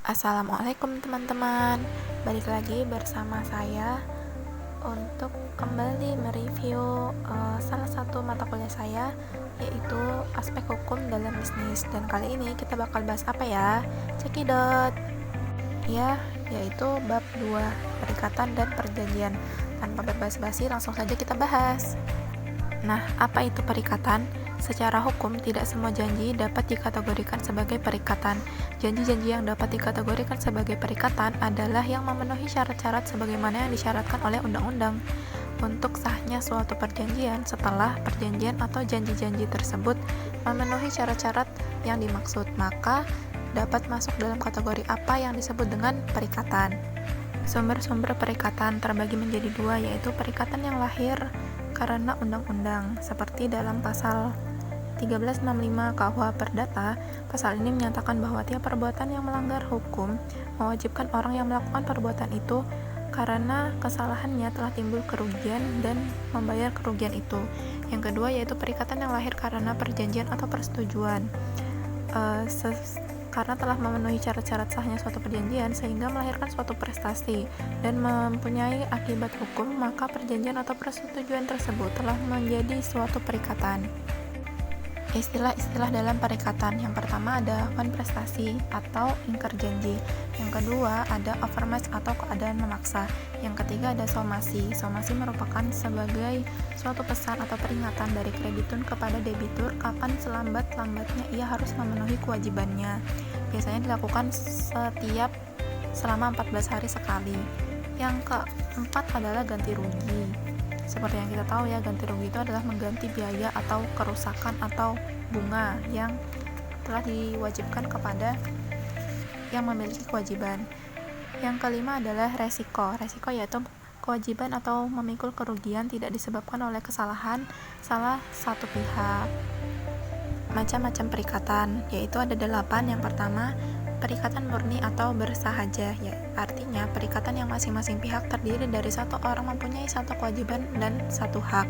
Assalamualaikum teman-teman, balik lagi bersama saya untuk kembali mereview salah satu mata kuliah saya, yaitu aspek hukum dalam bisnis. Dan kali ini kita bakal bahas apa ya? Cekidot ya, yaitu bab 2, perikatan dan perjanjian. Tanpa berbasa-basi, langsung saja kita bahas. Nah, apa itu perikatan? Secara hukum, tidak semua janji dapat dikategorikan sebagai perikatan. Janji-janji yang dapat dikategorikan sebagai perikatan adalah yang memenuhi syarat-syarat sebagaimana yang disyaratkan oleh undang-undang. Untuk sahnya suatu perjanjian, setelah perjanjian atau janji-janji tersebut memenuhi syarat-syarat yang dimaksud, maka dapat masuk dalam kategori apa yang disebut dengan perikatan. Sumber-sumber perikatan terbagi menjadi dua, yaitu perikatan yang lahir karena undang-undang, seperti dalam pasal 1365 KUH Perdata. Pasal ini menyatakan bahwa tiap perbuatan yang melanggar hukum mewajibkan orang yang melakukan perbuatan itu karena kesalahannya telah timbul kerugian dan membayar kerugian itu. Yang kedua yaitu perikatan yang lahir karena perjanjian atau persetujuan, karena telah memenuhi syarat-syarat sahnya suatu perjanjian sehingga melahirkan suatu prestasi dan mempunyai akibat hukum, maka perjanjian atau persetujuan tersebut telah menjadi suatu perikatan. Istilah-istilah dalam perikatan. Yang pertama ada konprestasi atau ingkar janji. Yang kedua ada overmatch atau keadaan memaksa. Yang ketiga ada somasi. Somasi merupakan sebagai suatu pesan atau peringatan dari kreditur kepada debitur kapan selambat-lambatnya ia harus memenuhi kewajibannya. Biasanya dilakukan selama 14 hari sekali. Yang keempat adalah ganti rugi. Seperti yang kita tahu ya, ganti rugi itu adalah mengganti biaya atau kerusakan atau bunga yang telah diwajibkan kepada yang memiliki kewajiban. Yang kelima adalah resiko. Resiko yaitu kewajiban atau memikul kerugian tidak disebabkan oleh kesalahan salah satu pihak. Macam-macam perikatan, yaitu ada 8. Yang pertama, perikatan murni atau bersahaja, ya, artinya perikatan yang masing-masing pihak terdiri dari satu orang mempunyai satu kewajiban dan satu hak.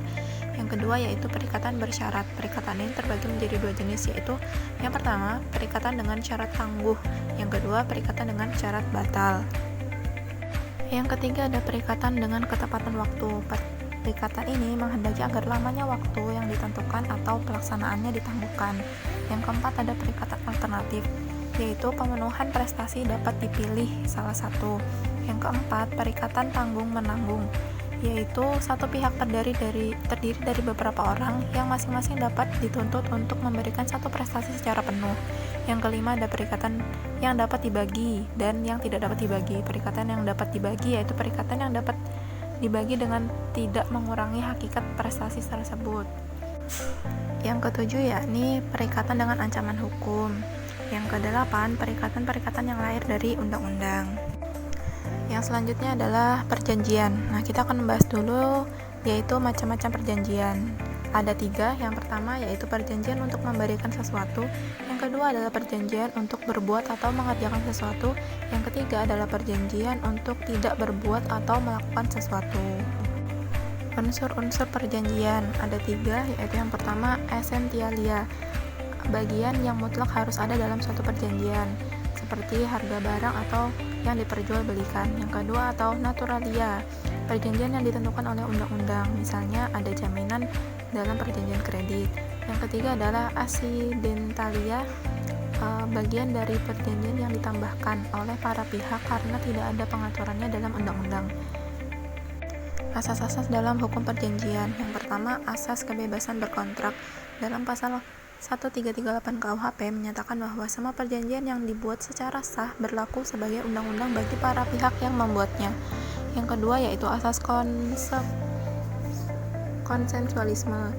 Yang kedua yaitu perikatan bersyarat. Perikatan ini terbagi menjadi 2 jenis, yaitu yang pertama perikatan dengan syarat tangguh, yang kedua perikatan dengan syarat batal. Yang ketiga ada perikatan dengan ketepatan waktu. Perikatan ini menghendaki agar lamanya waktu yang ditentukan atau pelaksanaannya ditangguhkan. Yang keempat ada perikatan alternatif, yaitu pemenuhan prestasi dapat dipilih salah satu. Yang keempat, perikatan tanggung-menanggung, yaitu satu pihak terdiri dari beberapa orang yang masing-masing dapat dituntut untuk memberikan satu prestasi secara penuh. Yang kelima, ada perikatan yang dapat dibagi dan yang tidak dapat dibagi. Perikatan yang dapat dibagi yaitu perikatan yang dapat dibagi dengan tidak mengurangi hakikat prestasi tersebut. Yang ketujuh yakni perikatan dengan ancaman hukum. Yang kedelapan, perikatan-perikatan yang lahir dari undang-undang. Yang selanjutnya adalah perjanjian. Nah, kita akan membahas dulu yaitu macam-macam perjanjian. Ada 3. Yang pertama yaitu perjanjian untuk memberikan sesuatu. Yang kedua adalah perjanjian untuk berbuat atau mengerjakan sesuatu. Yang ketiga adalah perjanjian untuk tidak berbuat atau melakukan sesuatu. Unsur-unsur perjanjian ada 3, yaitu yang pertama essentialia, bagian yang mutlak harus ada dalam suatu perjanjian, seperti harga barang atau yang diperjualbelikan. Yang kedua atau naturalia, perjanjian yang ditentukan oleh undang-undang, misalnya ada jaminan dalam perjanjian kredit. Yang ketiga adalah accidentalia, bagian dari perjanjian yang ditambahkan oleh para pihak karena tidak ada pengaturannya dalam undang-undang. Asas-asas dalam hukum perjanjian. Yang pertama, asas kebebasan berkontrak. Dalam pasal 1338 KUHP menyatakan bahwa semua perjanjian yang dibuat secara sah berlaku sebagai undang-undang bagi para pihak yang membuatnya. Yang kedua yaitu asas konsensualisme.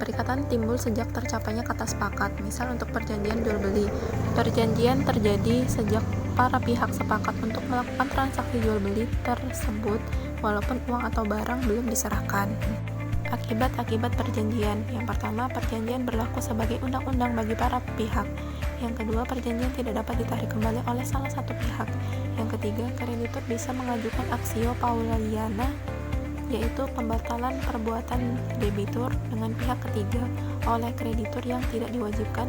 Perikatan timbul sejak tercapainya kata sepakat. Misal untuk perjanjian jual beli, perjanjian terjadi sejak para pihak sepakat untuk melakukan transaksi jual beli tersebut walaupun uang atau barang belum diserahkan. Akibat-akibat perjanjian. Yang pertama, perjanjian berlaku sebagai undang-undang bagi para pihak. Yang kedua, perjanjian tidak dapat ditarik kembali oleh salah satu pihak. Yang ketiga, kreditur bisa mengajukan aksio pauliana, yaitu pembatalan perbuatan debitur dengan pihak ketiga oleh kreditur yang tidak diwajibkan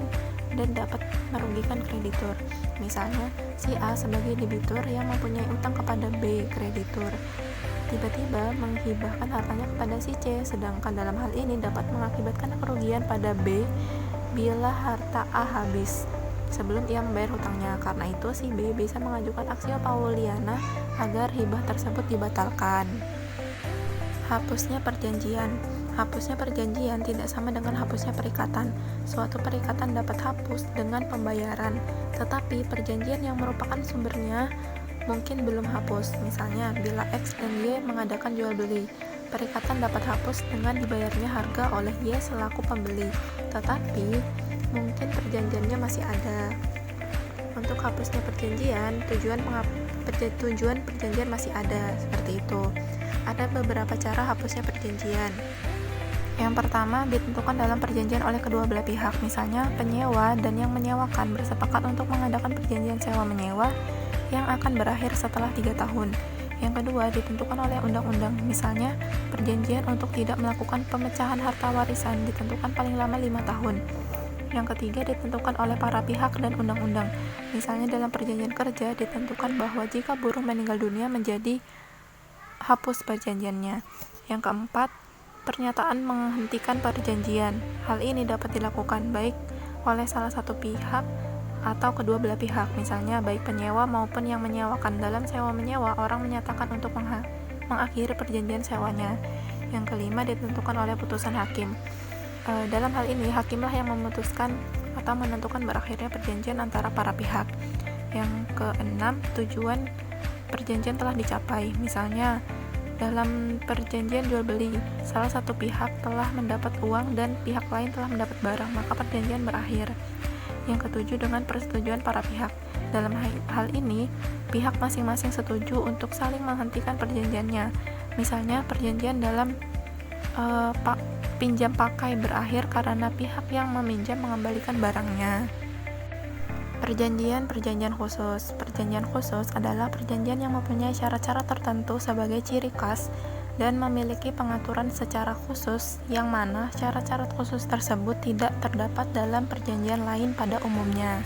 dan dapat merugikan kreditur. Misalnya, si A sebagai debitur yang mempunyai utang kepada B, kreditur, tiba-tiba menghibahkan hartanya kepada si C, sedangkan dalam hal ini dapat mengakibatkan kerugian pada B bila harta A habis sebelum ia membayar hutangnya. Karena itu, si B bisa mengajukan aksio pauliana agar hibah tersebut dibatalkan. Hapusnya perjanjian. Hapusnya perjanjian tidak sama dengan hapusnya perikatan. Suatu perikatan dapat hapus dengan pembayaran, tetapi perjanjian yang merupakan sumbernya mungkin belum hapus. Misalnya, bila X dan Y mengadakan jual beli, perikatan dapat hapus dengan dibayarnya harga oleh Y selaku pembeli, tetapi mungkin perjanjiannya masih ada. Untuk hapusnya perjanjian, tujuan perjanjian masih ada, seperti itu. Ada beberapa cara hapusnya perjanjian. Yang pertama, ditentukan dalam perjanjian oleh kedua belah pihak. Misalnya, penyewa dan yang menyewakan bersepakat untuk mengadakan perjanjian sewa-menyewa yang akan berakhir setelah 3 tahun. Yang kedua, ditentukan oleh undang-undang. Misalnya, perjanjian untuk tidak melakukan pemecahan harta warisan ditentukan paling lama 5 tahun. Yang ketiga, ditentukan oleh para pihak dan undang-undang. Misalnya, dalam perjanjian kerja ditentukan bahwa jika buruh meninggal dunia menjadi hapus perjanjiannya. Yang keempat, pernyataan menghentikan perjanjian. Hal ini dapat dilakukan baik oleh salah satu pihak atau kedua belah pihak, misalnya baik penyewa maupun yang menyewakan. Dalam sewa-menyewa, orang menyatakan untuk mengakhiri perjanjian sewanya. Yang kelima, ditentukan oleh putusan hakim. Dalam hal ini, hakimlah yang memutuskan atau menentukan berakhirnya perjanjian antara para pihak. Yang keenam, tujuan perjanjian telah dicapai. Misalnya, dalam perjanjian jual beli, salah satu pihak telah mendapat uang dan pihak lain telah mendapat barang, maka perjanjian berakhir. Yang ketujuh, dengan persetujuan para pihak. Dalam hal ini, pihak masing-masing setuju untuk saling menghentikan perjanjiannya. Misalnya, perjanjian dalam pinjam pakai berakhir karena pihak yang meminjam mengembalikan barangnya. Perjanjian khusus. Perjanjian khusus adalah perjanjian yang mempunyai syarat-syarat tertentu sebagai ciri khas dan memiliki pengaturan secara khusus, yang mana syarat-syarat khusus tersebut tidak terdapat dalam perjanjian lain pada umumnya.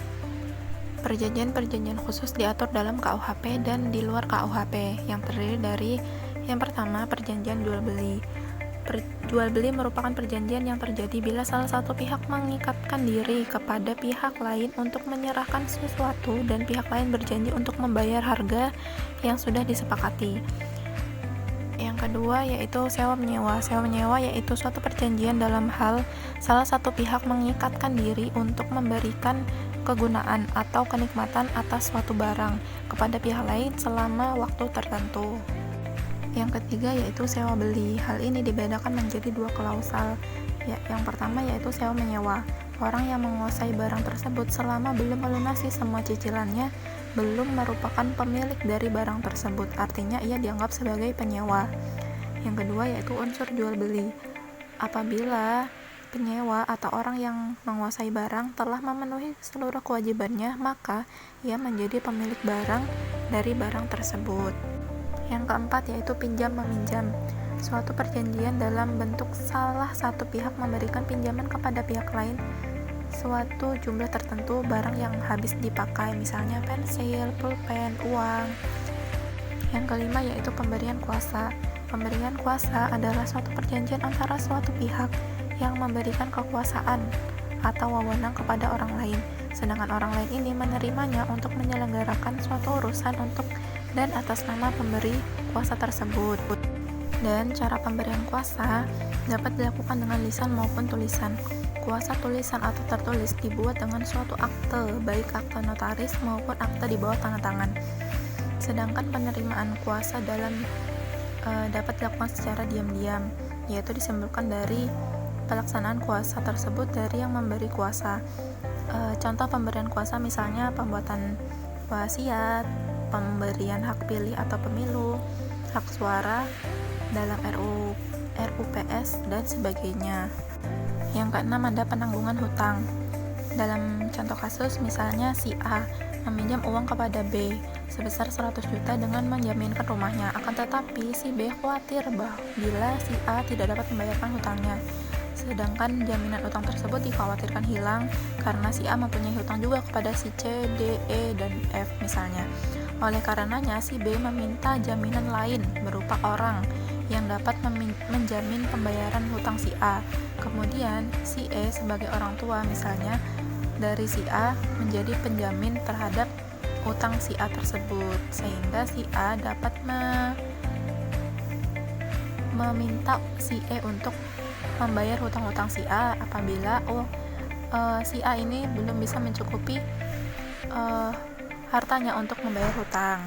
Perjanjian khusus diatur dalam KUHP dan di luar KUHP, yang terdiri dari yang pertama, perjanjian jual beli. Jual beli merupakan perjanjian yang terjadi bila salah satu pihak mengikatkan diri kepada pihak lain untuk menyerahkan sesuatu dan pihak lain berjanji untuk membayar harga yang sudah disepakati. Yang kedua yaitu sewa-menyewa. Sewa-menyewa yaitu suatu perjanjian dalam hal salah satu pihak mengikatkan diri untuk memberikan kegunaan atau kenikmatan atas suatu barang kepada pihak lain selama waktu tertentu. Yang ketiga yaitu sewa beli. Hal ini dibedakan menjadi 2 klausal. Yang pertama yaitu sewa menyewa. Orang yang menguasai barang tersebut selama belum melunasi semua cicilannya belum merupakan pemilik dari barang tersebut. Artinya ia dianggap sebagai penyewa. Yang kedua yaitu unsur jual beli. Apabila penyewa atau orang yang menguasai barang telah memenuhi seluruh kewajibannya, maka ia menjadi pemilik barang dari barang tersebut. Yang keempat yaitu pinjam-meminjam. Suatu perjanjian dalam bentuk salah satu pihak memberikan pinjaman kepada pihak lain suatu jumlah tertentu barang yang habis dipakai, misalnya pensil, pulpen, uang. Yang kelima yaitu pemberian kuasa. Pemberian kuasa adalah suatu perjanjian antara suatu pihak yang memberikan kekuasaan atau wewenang kepada orang lain, sedangkan orang lain ini menerimanya untuk menyelenggarakan suatu urusan untuk dan atas nama pemberi kuasa tersebut. Dan cara pemberian kuasa dapat dilakukan dengan lisan maupun tulisan. Kuasa tulisan atau tertulis dibuat dengan suatu akte, baik akte notaris maupun akte di bawah tanda tangan. Sedangkan penerimaan kuasa dapat dilakukan secara diam-diam, yaitu disimpulkan dari pelaksanaan kuasa tersebut dari yang memberi kuasa. Contoh pemberian kuasa misalnya pembuatan wasiat, pemberian hak pilih atau pemilu, hak suara dalam RUPS dan sebagainya. Yang keenam ada penanggungan hutang. Dalam contoh kasus misalnya si A meminjam uang kepada B sebesar 100 juta dengan menjaminkan rumahnya, akan tetapi si B khawatir bila si A tidak dapat membayarkan hutangnya. sedangkan jaminan utang tersebut dikhawatirkan hilang karena si A mempunyai hutang juga kepada si C, D, E, dan F misalnya. Oleh karenanya, si B meminta jaminan lain berupa orang yang dapat menjamin pembayaran hutang si A. Kemudian, si E sebagai orang tua misalnya dari si A menjadi penjamin terhadap utang si A tersebut, sehingga si A dapat meminta si E untuk membayar hutang-hutang si A apabila si A ini belum bisa mencukupi hartanya untuk membayar hutang.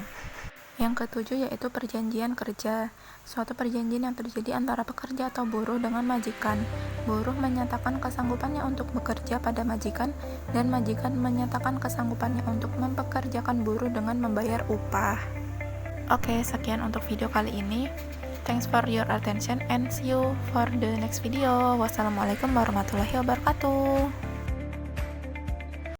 Yang ketujuh yaitu perjanjian kerja. Suatu perjanjian yang terjadi antara pekerja atau buruh dengan majikan. Buruh menyatakan kesanggupannya untuk bekerja pada majikan, dan majikan menyatakan kesanggupannya untuk mempekerjakan buruh dengan membayar upah. Oke, sekian untuk video kali ini. Thanks for your attention and see you for the next video. Wassalamualaikum warahmatullahi wabarakatuh.